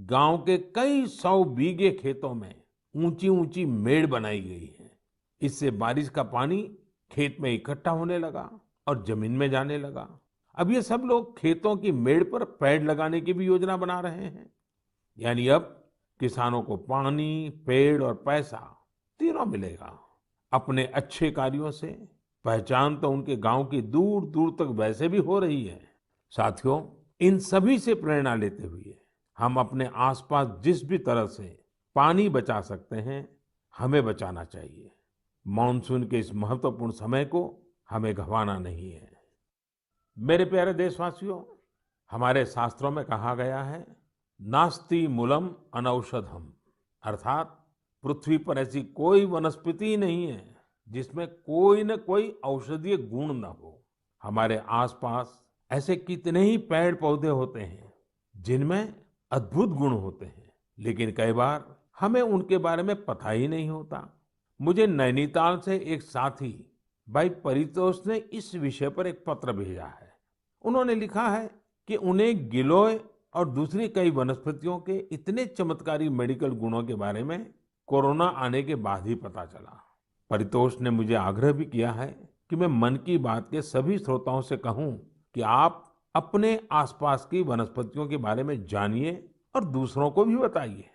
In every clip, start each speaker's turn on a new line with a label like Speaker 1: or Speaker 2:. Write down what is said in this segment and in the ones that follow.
Speaker 1: गांव के कई सौ बीघे खेतों में ऊंची ऊंची मेड़ बनाई गई है। इससे बारिश का पानी खेत में इकट्ठा होने लगा और जमीन में जाने लगा। अब ये सब लोग खेतों की मेड़ पर पेड़ लगाने की भी योजना बना रहे हैं। यानी अब किसानों को पानी, पेड़ और पैसा तीनों मिलेगा। अपने अच्छे कार्यों से पहचान तो उनके गांव की दूर दूर तक वैसे भी हो रही है। साथियों, इन सभी से प्रेरणा लेते हुए हम अपने आसपास जिस भी तरह से पानी बचा सकते हैं, हमें बचाना चाहिए। मानसून के इस महत्वपूर्ण समय को हमें गंवाना नहीं है। मेरे प्यारे देशवासियों, हमारे शास्त्रों में कहा गया है, नास्ति मूलम अनौषधम, अर्थात पृथ्वी पर ऐसी कोई वनस्पति ही नहीं है जिसमें कोई न कोई औषधीय गुण न हो। हमारे आसपास ऐसे कितने ही पेड़ पौधे होते हैं जिनमें अद्भुत गुण होते हैं, लेकिन कई बार हमें उनके बारे में पता ही नहीं होता। मुझे नैनीताल से एक साथी भाई परितोष ने इस विषय पर एक पत्र भेजा है। उन्होंने लिखा है कि उन्हें गिलोय और दूसरी कई वनस्पतियों के इतने चमत्कारी मेडिकल गुणों के बारे में कोरोना आने के बाद ही पता चला। परितोष ने मुझे आग्रह भी किया है कि मैं मन की बात के सभी श्रोताओं से कहूं कि आप अपने आसपास की वनस्पतियों के बारे में जानिए और दूसरों को भी बताइए।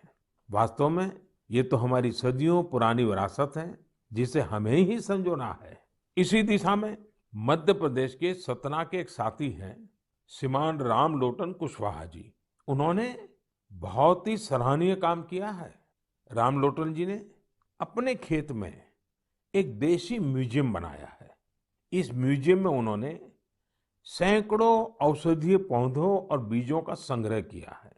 Speaker 1: वास्तव में ये तो हमारी सदियों पुरानी विरासत है जिसे हमें ही संजोना है। इसी दिशा में मध्य प्रदेश के सतना के एक साथी हैं, श्रीमान रामलोटन कुशवाहा जी। उन्होंने बहुत ही सराहनीय काम किया है। रामलोटन जी ने अपने खेत में एक देशी म्यूजियम बनाया है। इस म्यूजियम में उन्होंने सैकड़ों औषधीय पौधों और बीजों का संग्रह किया है।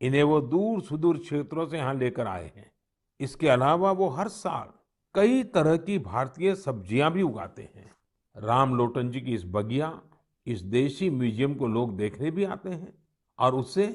Speaker 1: इन्हें वो दूर सुदूर क्षेत्रों से यहाँ लेकर आए हैं। इसके अलावा वो हर साल कई तरह की भारतीय सब्जियां भी उगाते हैं। रामलोटन जी की इस बगिया, इस देशी म्यूजियम को लोग देखने भी आते हैं और उससे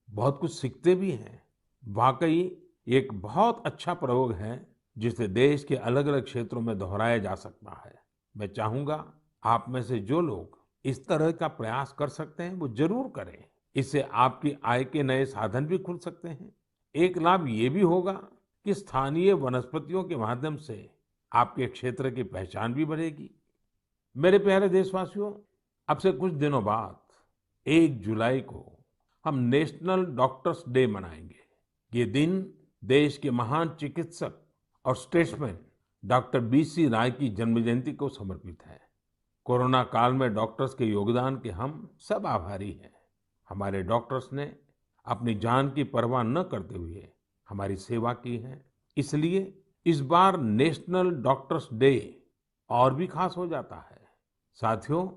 Speaker 1: बहुत कुछ सीखते भी हैं। वाकई ये एक बहुत अच्छा प्रयोग है जिसे देश के अलग अलग क्षेत्रों में दोहराया जा सकता है। मैं चाहूंगा आप में से जो लोग इस तरह का प्रयास कर सकते हैं वो जरूर करें। इससे आपकी आय के नए साधन भी खुल सकते हैं। एक लाभ ये भी होगा कि स्थानीय वनस्पतियों के माध्यम से आपके क्षेत्र की पहचान भी बढ़ेगी। मेरे प्यारे देशवासियों, अब से कुछ दिनों बाद 1 जुलाई को हम नेशनल डॉक्टर्स डे मनाएंगे। ये दिन देश के महान चिकित्सक और स्टेट्समैन डॉक्टर बीसी राय की जन्म जयंती को समर्पित है। कोरोना काल में डॉक्टर्स के योगदान के हम सब आभारी हैं। हमारे डॉक्टर्स ने अपनी जान की परवाह न करते हुए हमारी सेवा की है। इसलिए इस बार नेशनल डॉक्टर्स डे और भी खास हो जाता है। साथियों,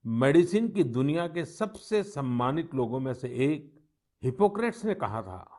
Speaker 1: मेडिसिन की दुनिया के सबसे सम्मानित लोगों में से एक हिपोक्रेट्स ने कहा था